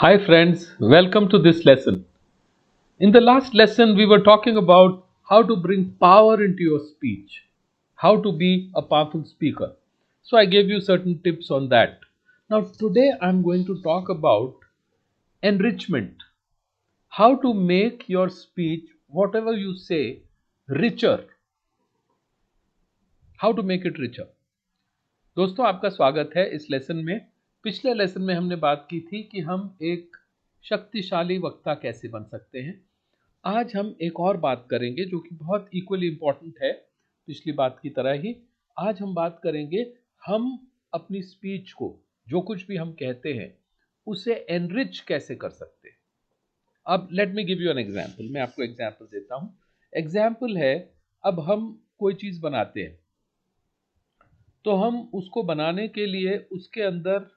Hi friends, welcome to this lesson. In the last lesson, we were talking about how to bring power into your speech, how to be a powerful speaker. So I gave you certain tips on that. Now today I'm going to talk about enrichment, how to make your speech, whatever you say, richer, how to make it richer. दोस्तों आपका स्वागत है इस lesson में। पिछले lesson में हमने बात की थी कि हम एक शक्तिशाली वक्ता कैसे बन सकते हैं। आज हम एक और बात करेंगे जो कि बहुत इक्वली इम्पॉर्टेंट है पिछली बात की तरह ही। आज हम बात करेंगे हम अपनी स्पीच को, जो कुछ भी हम कहते हैं, उसे एनरिच कैसे कर सकते हैं। अब let me give you an example. मैं आपको एग्जाम्पल देता हूँ। एग्जाम्पल है, अब हम कोई चीज़ बनाते हैं तो हम उसको बनाने के लिए उसके अंदर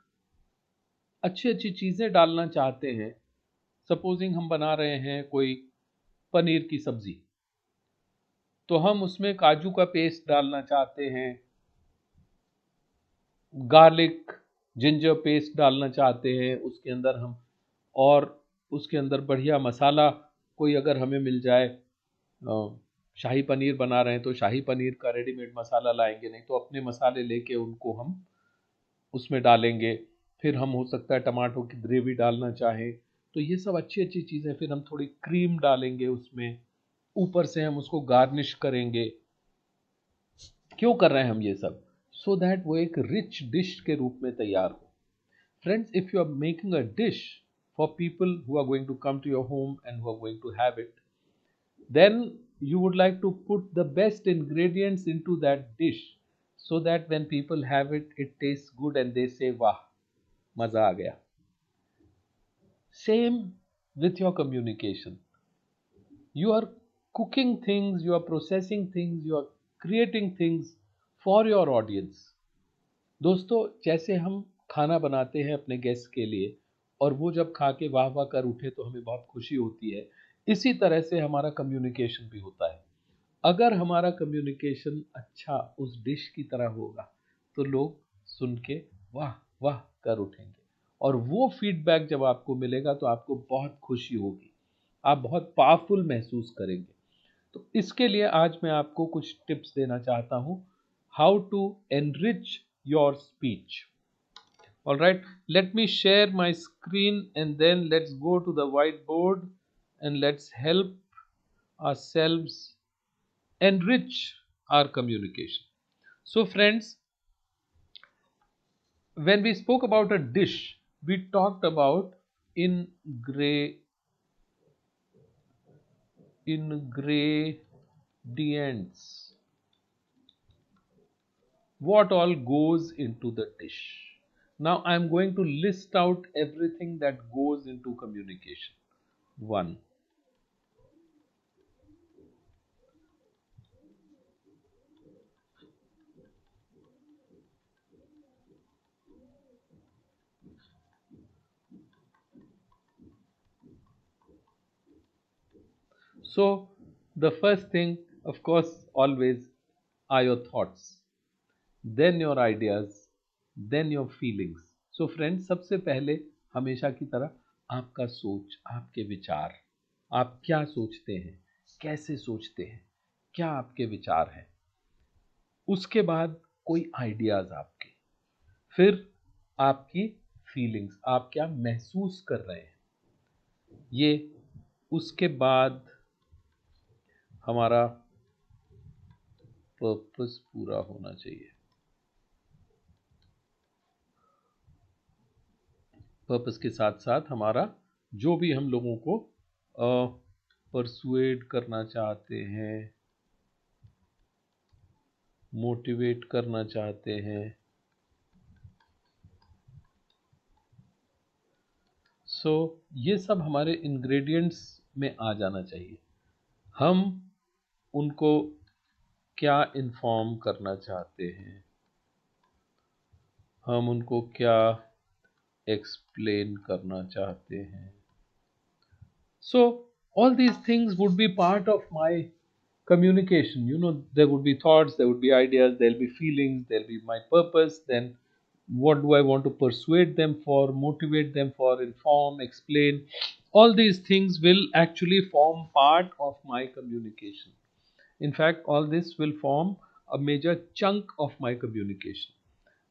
अच्छी अच्छी चीज़ें डालना चाहते हैं। सपोजिंग हम बना रहे हैं कोई पनीर की सब्जी, तो हम उसमें काजू का पेस्ट डालना चाहते हैं, गार्लिक जिंजर पेस्ट डालना चाहते हैं उसके अंदर हम, और उसके अंदर बढ़िया मसाला कोई अगर हमें मिल जाए। शाही पनीर बना रहे हैं तो शाही पनीर का रेडीमेड मसाला लाएंगे, नहीं तो अपने मसाले लेके उनको हम उसमें डालेंगे। फिर हम हो सकता है टमाटो की ग्रेवी डालना चाहें तो ये सब अच्छी अच्छी चीज़ें। फिर हम थोड़ी क्रीम डालेंगे उसमें, ऊपर से हम उसको गार्निश करेंगे। क्यों कर रहे हैं हम ये सब? सो दैट वो एक रिच डिश के रूप में तैयार हो। Friends, if you are making a dish for people who are going to come to your home and who are going to have it, then you would like to put the best ingredients into that dish so that when people have it, it tastes good and they say वाह, मजा आ गया। Same with your communication. You are cooking things, you are processing things, you are creating things for your audience. दोस्तों, जैसे हम खाना बनाते हैं अपने गेस्ट के लिए और वो जब खा के वाह वाह कर उठे तो हमें बहुत खुशी होती है, इसी तरह से हमारा कम्युनिकेशन भी होता है। अगर हमारा कम्युनिकेशन अच्छा उस डिश की तरह होगा तो लोग सुन के वाह वाह कर उठेंगे, और वो फीडबैक जब आपको मिलेगा तो आपको बहुत खुशी होगी, आप बहुत पावरफुल महसूस करेंगे। तो इसके लिए आज मैं आपको कुछ टिप्स देना चाहता हूँ, how to enrich your speech. All right, let me share my screen and then let's go to the whiteboard and let's help ourselves enrich our communication. So friends, when we spoke about a dish, we talked about ingredients, what all goes into the dish. Now I am going to list out everything that goes into communication. One, so the first thing, of course, always are your thoughts, then your ideas, then your feelings. So friends, सबसे पहले हमेशा की तरह आपका सोच, आपके विचार, आप क्या सोचते हैं, कैसे सोचते हैं, क्या आपके विचार हैं। उसके बाद कोई आइडियाज आपके, फिर आपकी फीलिंग्स, आप क्या महसूस कर रहे हैं ये। उसके बाद हमारा पर्पस पूरा होना चाहिए। पर्पस के साथ साथ हमारा जो भी हम लोगों को परसुएड करना चाहते हैं, मोटिवेट करना चाहते हैं, सो ये सब हमारे इंग्रेडिएंट्स में आ जाना चाहिए। हम उनको क्या इन्फॉर्म करना चाहते हैं, हम उनको क्या एक्सप्लेन करना चाहते हैं। So all these things would be part of my communication. You know, there would be thoughts, there would be ideas, there'll be feelings, there'll be my purpose, then what do I want to persuade them for, motivate them for, inform, explain. All these things will actually form part of my communication. In fact, all this will form a major chunk of my communication.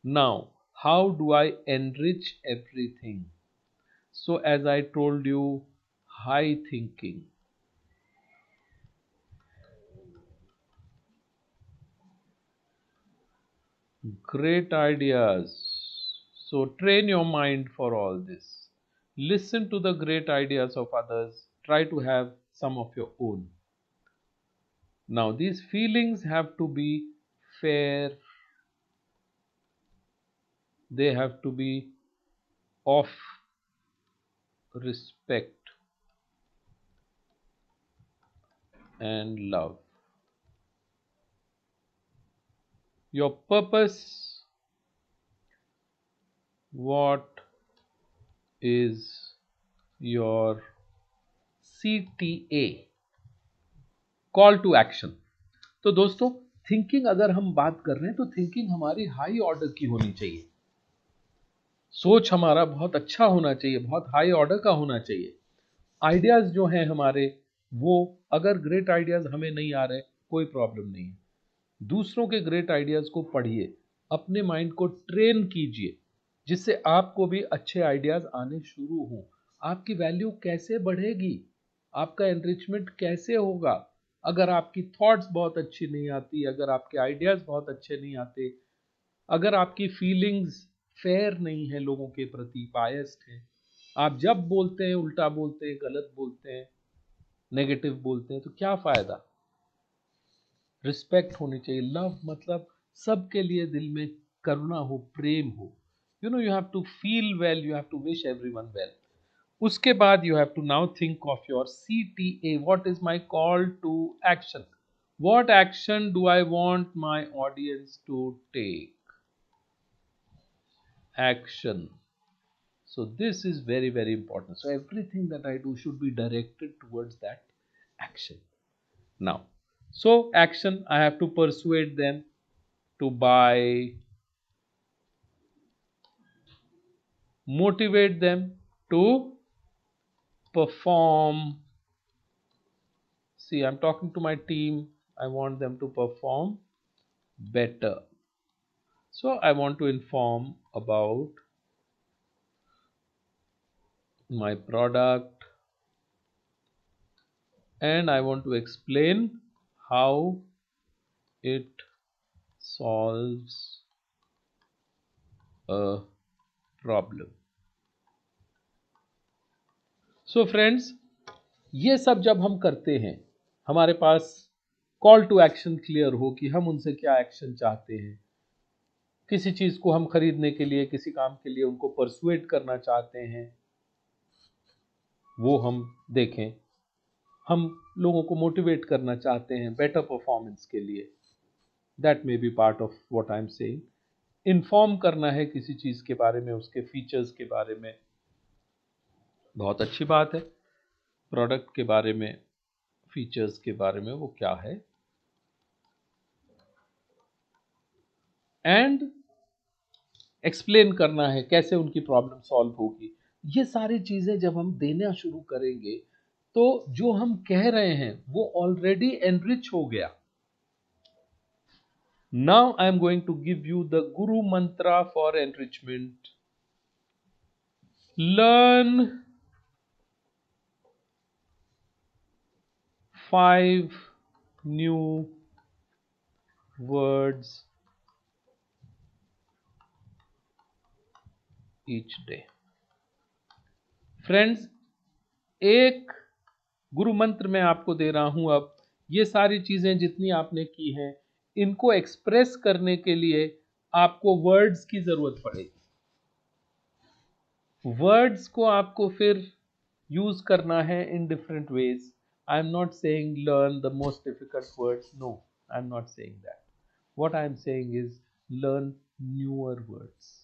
Now, how do I enrich everything? So, as I told you, high thinking, great ideas. So, train your mind for all this. Listen to the great ideas of others. Try to have some of your own. Now, these feelings have to be fair, they have to be of respect and love. Your purpose, what is your CTA, call to action. तो दोस्तों, thinking अगर हम बात कर रहे हैं तो thinking हमारी हाई ऑर्डर की होनी चाहिए. सोच हमारा बहुत अच्छा होना चाहिए, बहुत हाई ऑर्डर का होना चाहिए. आइडियाज जो हैं हमारे, वो अगर ग्रेट आइडियाज हमें नहीं आ रहे, कोई प्रॉब्लम नहीं है. दूसरों के ग्रेट आइडियाज को पढ़िए, अपने माइंड को ट्रेन कीजिए, जिससे आपको भी अच्छे आइडियाज आने शुरू हों. आपकी वैल्यू कैसे बढ़ेगी, आपका एनरिचमेंट कैसे होगा, अगर आपकी थॉट्स बहुत अच्छी नहीं आती, अगर आपके आइडियाज बहुत अच्छे नहीं आते, अगर आपकी फीलिंग्स फेयर नहीं है, लोगों के प्रति बायस्ड है, आप जब बोलते हैं उल्टा बोलते हैं, गलत बोलते हैं, नेगेटिव बोलते हैं, तो क्या फायदा. रिस्पेक्ट होनी चाहिए. लव मतलब सबके लिए दिल में करुणा हो, प्रेम हो. You have to feel well, you have to wish everyone well. उसके बाद you have to now think of your CTA. What is my call to action? What action do I want my audience to take? Action. So this is very, very important. So everything that I do should be directed towards that action. Now, so action, I have to persuade them to buy, motivate them to perform. See, I'm talking to my team, I want them to perform better. So I want to inform about my product, and I want to explain how it solves a problem. So friends, ये सब जब हम करते हैं, हमारे पास call to action clear हो कि हम उनसे क्या एक्शन चाहते हैं. किसी चीज को हम खरीदने के लिए, किसी काम के लिए उनको परसुएट करना चाहते हैं, वो हम देखें. हम लोगों को मोटिवेट करना चाहते हैं बेटर परफॉर्मेंस के लिए, that may be part of what I am saying. Inform करना है किसी चीज के बारे में, उसके फीचर्स के बारे में, बहुत अच्छी बात है. प्रोडक्ट के बारे में, फीचर्स के बारे में, वो क्या है. एंड एक्सप्लेन करना है कैसे उनकी प्रॉब्लम सॉल्व होगी. ये सारी चीजें जब हम देना शुरू करेंगे, तो जो हम कह रहे हैं वो ऑलरेडी एनरिच हो गया. Now I am going to give you the guru mantra for enrichment. Learn 5 new words each day. Friends, एक गुरु मंत्र मैं आपको दे रहा हूं. अब ये सारी चीजें जितनी आपने की हैं, इनको एक्सप्रेस करने के लिए आपको वर्ड्स की जरूरत पड़ेगी. वर्ड्स को आपको फिर यूज करना है in different ways. I am not saying learn the most difficult words, no, I am not saying that. What I am saying is learn newer words.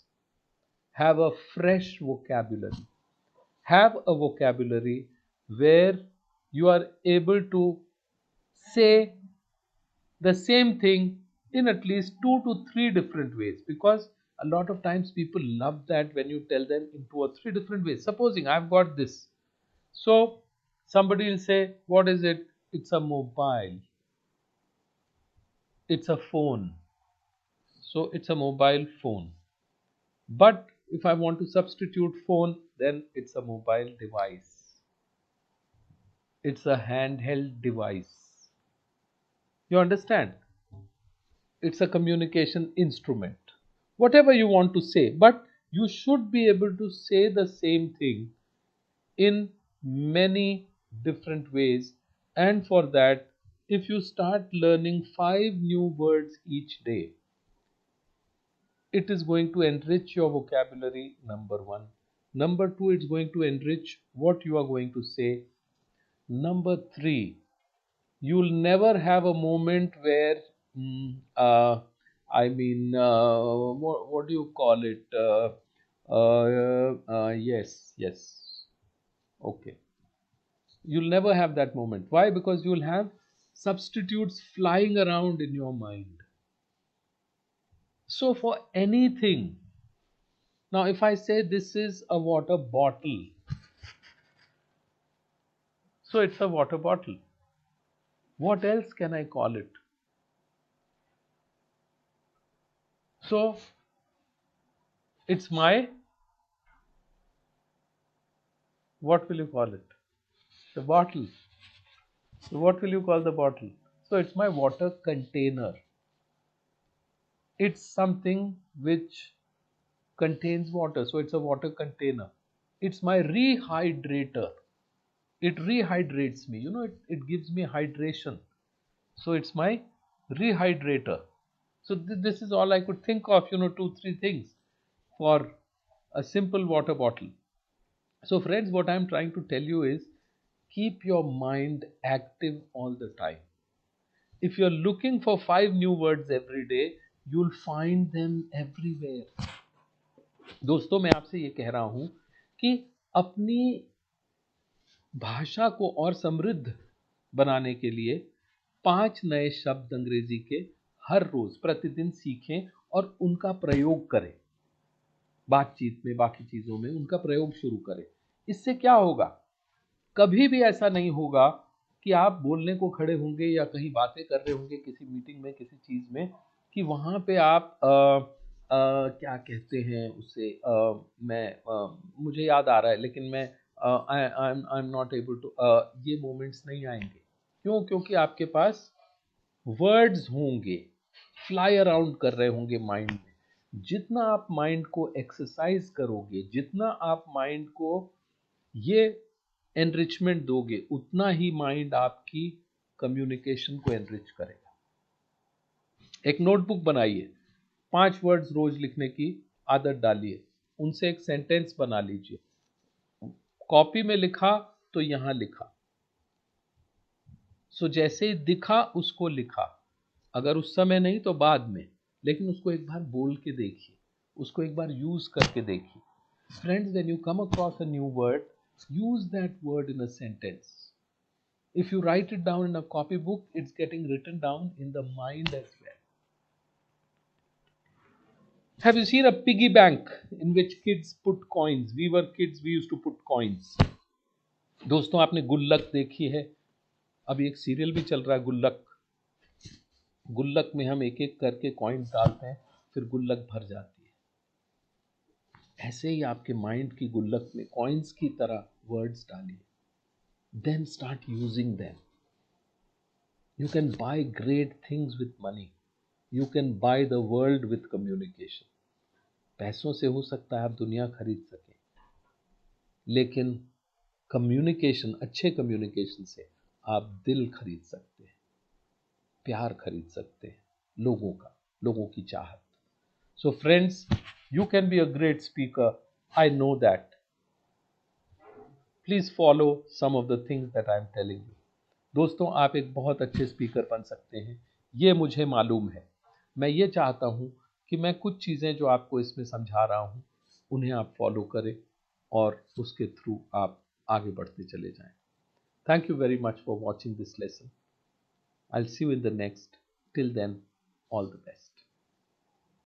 Have a fresh vocabulary. Have a vocabulary where you are able to say the same thing in at least 2 to 3 different ways, because A lot of times people love that when you tell them in 2 or 3 different ways. Supposing I've got this. So somebody will say, what is it? It's a mobile. It's a phone. So it's a mobile phone. But if I want to substitute phone, then it's a mobile device. It's a handheld device. You understand? It's a communication instrument. Whatever you want to say, but you should be able to say the same thing in many different ways. And for that, if you start learning 5 new words each day, it is going to enrich your vocabulary, number one. Number two, it's going to enrich what you are going to say. Number three, you'll never have a moment where, what do you call it? Yes, okay. You'll never have that moment. Why? Because you'll have substitutes flying around in your mind. So, for anything, now if I say this is a water bottle, so it's a water bottle. What else can I call it? So, it's my, what will you call it? The bottle. So, what will you call the bottle? So, it's my water container. It's something which contains water, so it's a water container. It's my rehydrator. It rehydrates me, it gives me hydration. So it's my rehydrator. So this is all I could think of, 2 3 things for a simple water bottle. So friends, what I'm trying to tell you is, keep your mind active all the time. If you're looking for 5 new words every day, you'll find them everywhere. दोस्तों, मैं आपसे ये कह रहा हूं कि अपनी भाषा को और समृद्ध बनाने के लिए 5 नए शब्द अंग्रेजी के हर रोज प्रतिदिन सीखें और उनका प्रयोग करें। बातचीत में, बाकी चीजों में उनका प्रयोग शुरू करें। इससे क्या होगा? कभी भी ऐसा नहीं होगा कि आप बोलने को खड़े होंगे या कहीं बातें कर रहे होंगे किसी मीटिंग में, किसी चीज में, कि वहां पे आप क्या कहते हैं उसे, मुझे याद आ रहा है लेकिन मैं I am not able to, ये मोमेंट्स नहीं आएंगे। क्यों? क्योंकि आपके पास वर्ड्स होंगे, फ्लाई अराउंड कर रहे होंगे माइंड में। जितना आप माइंड को एक्सरसाइज करोगे, जितना आप माइंड को ये एनरिचमेंट दोगे, उतना ही माइंड आपकी कम्युनिकेशन को एनरिच करेगा। एक नोटबुक बनाइए, 5 वर्ड्स रोज लिखने की आदत डालिए, उनसे एक सेंटेंस बना लीजिए। कॉपी में लिखा तो यहां लिखा, सो जैसे ही दिखा उसको लिखा। अगर उस समय नहीं तो बाद में, लेकिन उसको एक बार बोल के देखिए, उसको एक बार यूज करके देखिए। Friends, when you come across a new word, use that word in a sentence. If you write it down in a copybook, it's getting written down in the mind as well. Have you seen a piggy bank in which kids put coins? We were kids, we used to put coins. दोस्तों, आपने गुल्लक देखी है? अभी एक serial भी चल रहा है, गुल्लक। गुल्लक में हम एक एक करके कॉइन डालते हैं, फिर गुल्लक भर जाती है। ऐसे ही आपके माइंड की गुल्लक में कॉइन्स की तरह वर्ड्स डालिए, then start using them. You can buy great things with money. You can buy the world with communication. पैसों से हो सकता है आप दुनिया खरीद सकें, लेकिन कम्युनिकेशन, अच्छे कम्युनिकेशन से आप दिल खरीद सकते हैं, प्यार खरीद सकते हैं, लोगों का, लोगों की चाहत। So friends, you can be a great speaker. I know that. Please follow some of the things that I am telling you. दोस्तों, आप एक बहुत अच्छे स्पीकर बन सकते हैं, ये मुझे मालूम है। मैं ये चाहता हूँ कि मैं कुछ चीज़ें जो आपको इसमें समझा रहा हूँ, उन्हें आप फॉलो करें और उसके थ्रू आप आगे बढ़ते चले जाएं। Thank you very much for watching this lesson. I will see you in the next. Till then, all the best.